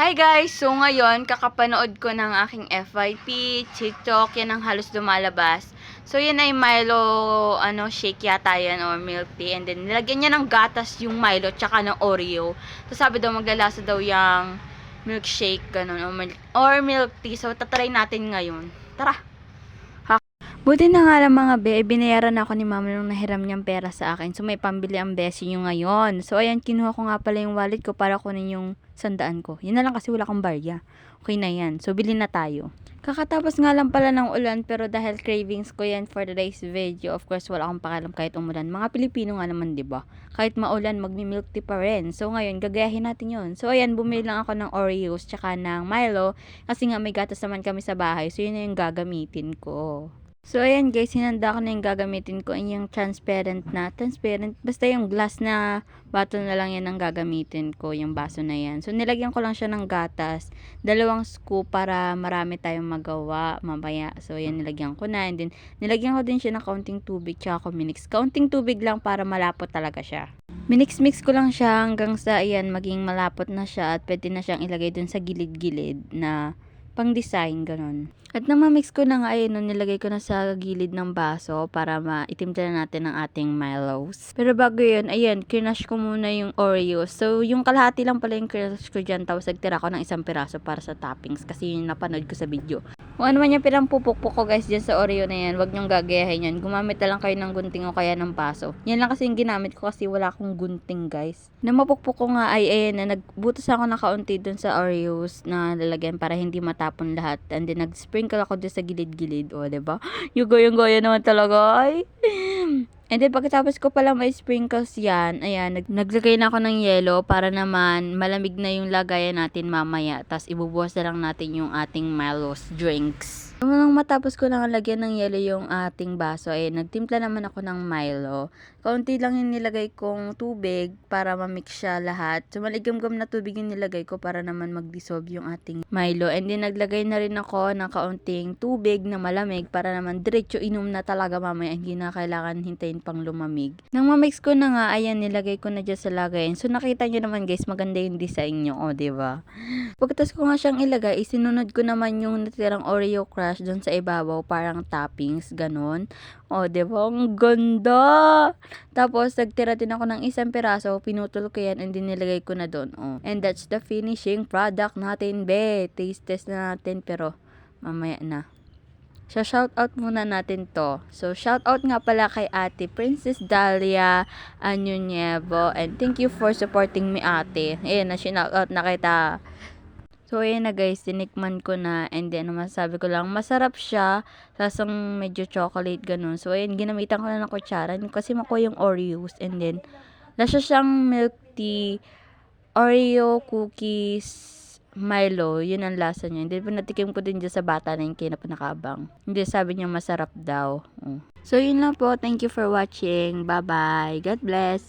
Hi guys! So ngayon, kakapanood ko ng aking FYP, TikTok, yan ang halos lumalabas. So yan ay Milo, shake yata yan or milk tea. And then nilagyan niya ng gatas yung Milo tsaka ng Oreo. So sabi daw maglalasa daw yung milkshake, ganun, or milk tea. So tatry natin ngayon. Tara! Buti na nga lang mga be, binayaran ako ni mama nung nahiram niyang pera sa akin. So may pambili ang besi niyo ngayon. So ayan, kinuha ko nga pala yung wallet ko para kunin yung 100 ko. Yun na lang kasi wala akong barya. Okay na yan. So bili na tayo. Kakatapos nga lang pala ng ulan, pero dahil cravings ko yan for today's video, of course wala akong pakialam kahit umulan. Mga Pilipino nga naman, 'di ba? Kahit maulan, magmi-milk tea pa rin. So ngayon, gagayahin natin 'yon. So ayan, bumili lang ako ng Oreos tsaka ng Milo kasi nga may gatas naman kami sa bahay. So yun na yung gagamitin ko. So, ayan guys, hinanda ko na yung gagamitin ko. Yung transparent, basta yung glass na bottle na lang yan ang gagamitin ko, yung baso na yan. So, nilagyan ko lang siya ng gatas, 2 scoop para marami tayong magawa mamaya. So, ayan, nilagyan ko na. And then, nilagyan ko din siya ng kaunting tubig, tsaka ko minix. Kaunting tubig lang para malapot talaga siya. Minix-mix ko lang siya hanggang sa, ayan, maging malapot na siya at pwede na siyang ilagay dun sa gilid-gilid na pang design, ganun. At nang ma-mix ko na nga, ayun, nilagay ko na sa gilid ng baso para maitimpla na natin ang ating Milos. Pero bago yun, ayan, kinash ko muna yung Oreos. So, yung kalahati lang pala yung kinash ko dyan, tapos nagtira ko ng 1 piraso para sa toppings kasi yun yung napanood ko sa video. Kung ano man yung pirang pupukpok ko guys dyan sa Oreo na yan, wag nyong gagayahin yan. Gumamit na lang kayo ng gunting o kaya ng paso. Yan lang kasi yung ginamit ko kasi wala akong gunting guys. Na mapukpok ko nga ay ayan na nagbutas ako na kaunti dun sa Oreos na lalagyan para hindi matapon lahat. And then nag-sprinkle ako dyan sa gilid-gilid. O, diba? Yung goyang-goya naman talaga ay. And then, pagkatapos ko pala may sprinkles yan, ayan, naglagay na ako ng yelo para naman malamig na yung lagayan natin mamaya. Tapos, ibubuhos na lang natin yung ating Milo's drinks. Nung matapos ko lang lagyan ng yelo yung ating baso, ay nagtimpla naman ako ng Milo. Kaunti lang yung nilagay kong tubig para ma-mix siya lahat. So, maligamgam na tubig yung nilagay ko para naman mag-dissolve yung ating Milo. And then, naglagay na rin ako ng kaunting tubig na malamig para naman diretso inom na talaga mamaya. Hindi na kailangan hintayin pang lumamig. Nang ma-mix ko na nga, ayan, nilagay ko na dyan sa lagayan. So, nakita nyo naman guys, maganda yung design nyo, o, diba? Pagkatapos ko nga siyang ilagay, isinunod ko naman yung natirang Oreo crush doon sa ibabaw, parang toppings, ganun. O, diba? Ang ganda! Tapos, nagtira din ako ng 1 piraso, pinutol ko yan, and then nilagay ko na doon. Oh. And that's the finishing product natin, be. Taste test na natin, pero mamaya na. So, shout out muna natin to. So, shout out nga pala kay Ate Princess Dalia Anyunievo. And thank you for supporting me, ate. Ayan, na-shout out na kita. So, ayan na guys, tinikman ko na. And then, masasabi ko lang, masarap siya. Lasang medyo chocolate, ganun. So, ayan, ginamitan ko na ng kutsara. Kasi makuha yung Oreos. And then, lasa siyang milk tea, Oreo, cookies, Milo, yun ang lasa niya. Hindi pa natikim ko din dyan sa bata na yung kinapanakabang. Hindi, sabi niya masarap daw. So, yun lang po. Thank you for watching. Bye-bye. God bless.